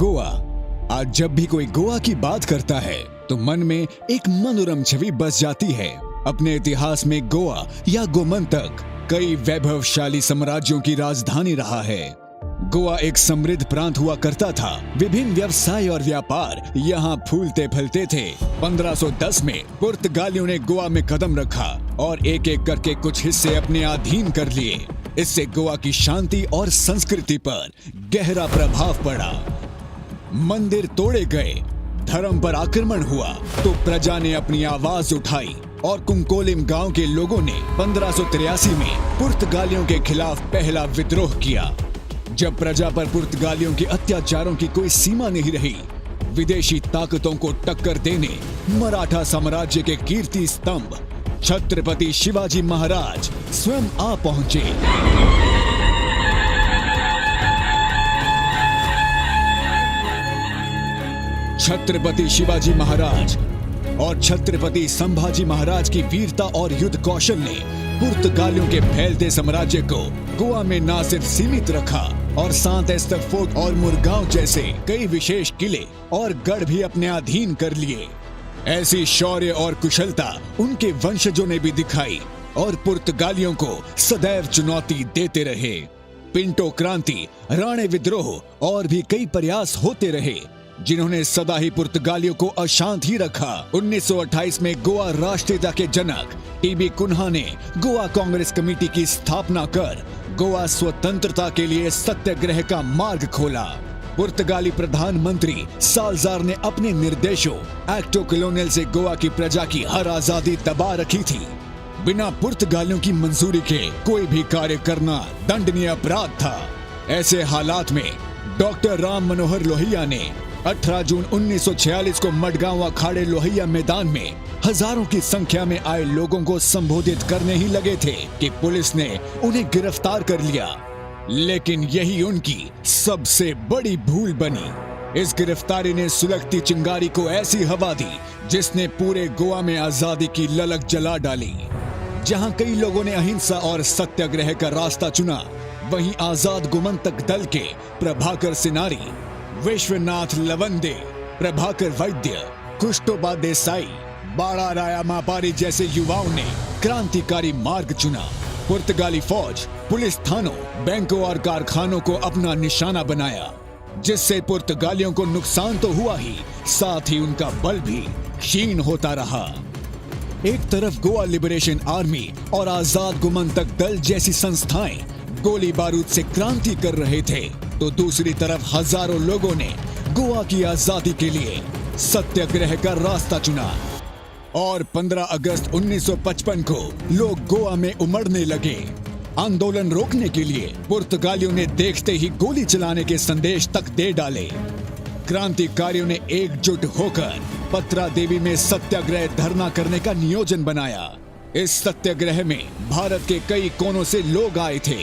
गोवा। आज जब भी कोई गोवा की बात करता है तो मन में एक मनोरम छवि बस जाती है। अपने इतिहास में गोवा या गोमंतक कई वैभवशाली साम्राज्यों की राजधानी रहा है। गोवा एक समृद्ध प्रांत हुआ करता था। विभिन्न व्यवसाय और व्यापार यहाँ फूलते फलते थे। 1510 में पुर्तगालियों ने गोवा में कदम रखा और एक एक करके कुछ हिस्से अपने अधीन कर लिए। इससे गोवा की शांति और संस्कृति पर गहरा प्रभाव पड़ा। मंदिर तोड़े गए, धर्म पर आक्रमण हुआ तो प्रजा ने अपनी आवाज उठाई और कुंकोलिम गांव के लोगों ने 1583 में पुर्तगालियों के खिलाफ पहला विद्रोह किया। जब प्रजा पर पुर्तगालियों के अत्याचारों की कोई सीमा नहीं रही, विदेशी ताकतों को टक्कर देने मराठा साम्राज्य के कीर्ति स्तंभ छत्रपति शिवाजी महाराज स्वयं आ पहुंचे। छत्रपति शिवाजी महाराज और छत्रपति संभाजी महाराज की वीरता और युद्ध कौशल ने पुर्तगालियों के फैलते साम्राज्य को गोवा में न सिर्फ सीमित रखा और सांत एस्तर फोर्ट और मुरगांव जैसे कई विशेष किले और गढ़ भी अपने अधीन कर लिए। ऐसी शौर्य और कुशलता उनके वंशजों ने भी दिखाई और पुर्तगालियों को सदैव चुनौती देते रहे। पिंटो क्रांति, राणे विद्रोह और भी कई प्रयास होते रहे जिन्होंने सदा ही पुर्तगालियों को अशांत ही रखा। 1928 में गोवा राष्ट्रीयता के जनक टीबी कुन्हा ने गोवा कांग्रेस कमेटी की स्थापना कर गोवा स्वतंत्रता के लिए सत्याग्रह का मार्ग खोला। पुर्तगाली प्रधानमंत्री साल्जार ने अपने निर्देशों एक्टो कॉलोनियल से गोवा की प्रजा की हर आजादी दबा रखी थी। बिना पुर्तगालियों की मंजूरी के कोई भी कार्य करना दंडनीय अपराध था। ऐसे हालात में डॉक्टर राम मनोहर लोहिया ने 18 जून 1946 को मडगांव अखाड़े लोहिया मैदान में हजारों की संख्या में आए लोगों को संबोधित करने ही लगे थे कि पुलिस ने उन्हें गिरफ्तार कर लिया। लेकिन यही उनकी सबसे बड़ी भूल बनी। इस गिरफ्तारी ने सुलगती चिंगारी को ऐसी हवा दी जिसने पूरे गोवा में आजादी की ललक जला डाली। जहां कई लोगों ने अहिंसा और सत्याग्रह का रास्ता चुना, वहीं आजाद गोमंतक दल के प्रभाकर सिनारी, विश्वनाथ लवंदे, प्रभाकर वैद्य, कुष्टोबा देसाई, बाड़ा राया मापारी जैसे युवाओं ने क्रांतिकारी मार्ग चुना। पुर्तगाली फौज पुलिस थानों, बैंकों और कारखानों को अपना निशाना बनाया, जिससे पुर्तगालियों को नुकसान तो हुआ ही, साथ ही उनका बल भी क्षीण होता रहा। एक तरफ गोवा लिबरेशन आर्मी और आजाद गोमंतक दल जैसी संस्थाएं गोली बारूद से क्रांति कर रहे थे, तो दूसरी तरफ हजारों लोगों ने गोवा की आजादी के लिए सत्याग्रह का रास्ता चुना और 15 अगस्त 1955 को लोग गोवा में उमड़ने लगे। आंदोलन रोकने के लिए पुर्तगालियों ने देखते ही गोली चलाने के संदेश तक दे डाले। क्रांतिकारियों ने एकजुट होकर पत्रा देवी में सत्याग्रह धरना करने का नियोजन बनाया। इस सत्याग्रह में भारत के कई कोनों से लोग आए थे।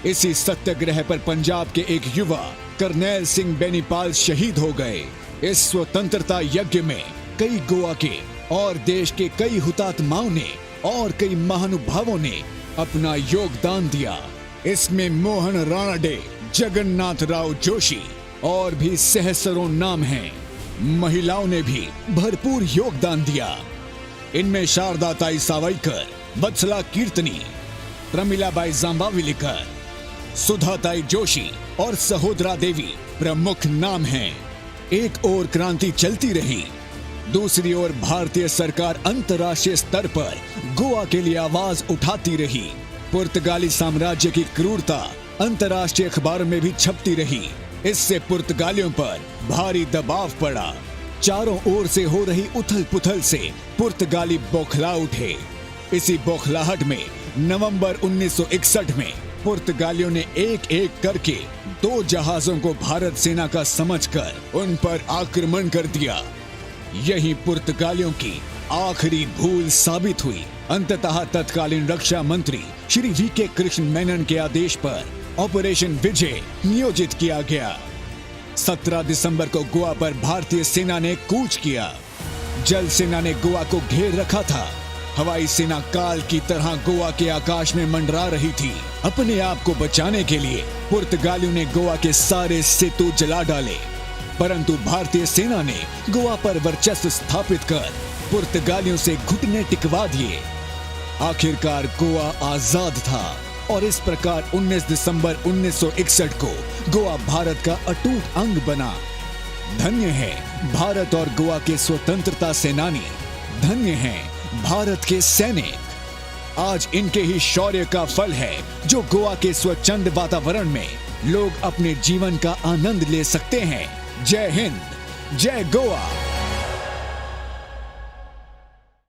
इसी सत्याग्रह पर पंजाब के एक युवा करनैल सिंह बेनीपाल शहीद हो गए। इस स्वतंत्रता यज्ञ में कई गोवा के और देश के कई हुतात्माओं ने और कई महानुभावों ने अपना योगदान दिया। इसमें मोहन राणाडे, जगन्नाथ राव जोशी और भी सहस्रों नाम हैं। महिलाओं ने भी भरपूर योगदान दिया। इनमें शारदा ताई सावयकर, वत्सला कीर्तनी, प्रमिलाबाई जांबावलीकर, सुधा ताई जोशी और सहोदरा देवी प्रमुख नाम हैं। एक ओर क्रांति चलती रही, दूसरी ओर भारतीय सरकार अंतर्राष्ट्रीय स्तर पर गोवा के लिए आवाज उठाती रही। पुर्तगाली साम्राज्य की क्रूरता अंतर्राष्ट्रीय अखबारों में भी छपती रही। इससे पुर्तगालियों पर भारी दबाव पड़ा। चारों ओर से हो रही उथल पुथल से पुर्तगाली बौखला उठे। इसी बौखलाहट में नवंबर 1961 में पुर्तगालियों ने एक एक करके 2 जहाजों को भारत सेना का समझकर उन पर आक्रमण कर दिया। यही पुर्तगालियों की आखिरी भूल साबित हुई। अंततः तत्कालीन रक्षा मंत्री श्री वी.के. कृष्ण मेनन के आदेश पर ऑपरेशन विजय नियोजित किया गया। 17 दिसंबर को गोवा पर भारतीय सेना ने कूच किया। जल सेना ने गोवा को घेर रखा था। हवाई सेना काल की तरह गोवा के आकाश में मंडरा रही थी। अपने आप को बचाने के लिए पुर्तगालियों ने गोवा के सारे सेतु जला डाले। परंतु भारतीय सेना ने गोवा पर वर्चस्व स्थापित कर पुर्तगालियों से घुटने टिकवा दिए। आखिरकार गोवा आजाद था और इस प्रकार 19 दिसंबर 1961 को गोवा भारत का अटूट अंग बना। धन्य है भारत और गोवा के स्वतंत्रता सेनानी, धन्य हैं भारत के सैनिक। आज इनके ही शौर्य का फल है जो गोवा के स्वच्छंद वातावरण में लोग अपने जीवन का आनंद ले सकते हैं। जय हिंद, जय गोवा।